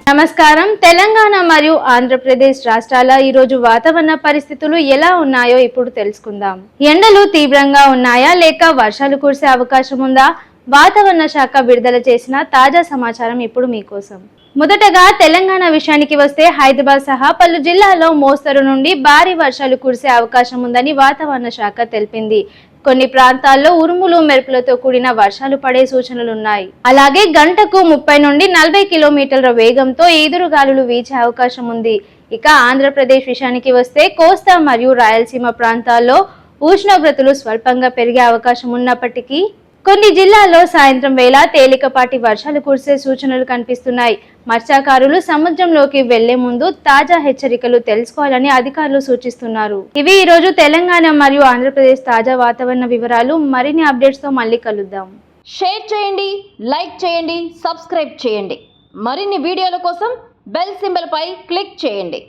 నమస్కారం. తెలంగాణ మరియు ఆంధ్రప్రదేశ్ రాష్ట్రాల ఈరోజు వాతావరణ పరిస్థితులు ఎలా ఉన్నాయో ఇప్పుడు తెలుసుకుందాం. ఎండలు తీవ్రంగా ఉన్నాయా లేక వర్షాలు కురిసే అవకాశం ఉందా? వాతావరణ శాఖ విడుదల చేసిన తాజా సమాచారం ఇప్పుడు మీకోసం. మొదటగా తెలంగాణ విషయానికి వస్తే హైదరాబాద్ సహా పలు జిల్లాల్లో మోస్తరు నుండి భారీ వర్షాలు కురిసే అవకాశం ఉందని వాతావరణ శాఖ తెలిపింది. కొన్ని ప్రాంతాల్లో ఉరుములు మెరుపులతో కూడిన వర్షాలు పడే సూచనలున్నాయి. అలాగే గంటకు 30 నుండి 40 కిలోమీటర్ల వేగంతో ఈదురుగాలులు వీచే అవకాశం ఉంది. ఇక ఆంధ్రప్రదేశ్ విషయానికి వస్తే కోస్తా మరియు రాయలసీమ ప్రాంతాల్లో ఉష్ణోగ్రతలు స్వల్పంగా పెరిగే అవకాశం ఉన్నప్పటికీ కొన్ని జిల్లాల్లో సాయంత్రం వేళ తేలికపాటి వర్షాలు కురిసే సూచనలు కనిపిస్తున్నాయి. మత్స్యకారులు సముద్రంలోకి వెళ్లే ముందు తాజా హెచ్చరికలు తెలుసుకోవాలని అధికారులు సూచిస్తున్నారు. ఇవి ఈ రోజు తెలంగాణ మరియు ఆంధ్రప్రదేశ్ తాజా వాతావరణ వివరాలు. మరిన్ని అప్డేట్స్ తో మళ్ళీ కలుద్దాం. షేర్ చేయండి, లైక్ చేయండి, సబ్స్క్రైబ్ చేయండి. మరిన్ని వీడియోల కోసం బెల్ సింబల్ పై క్లిక్ చేయండి.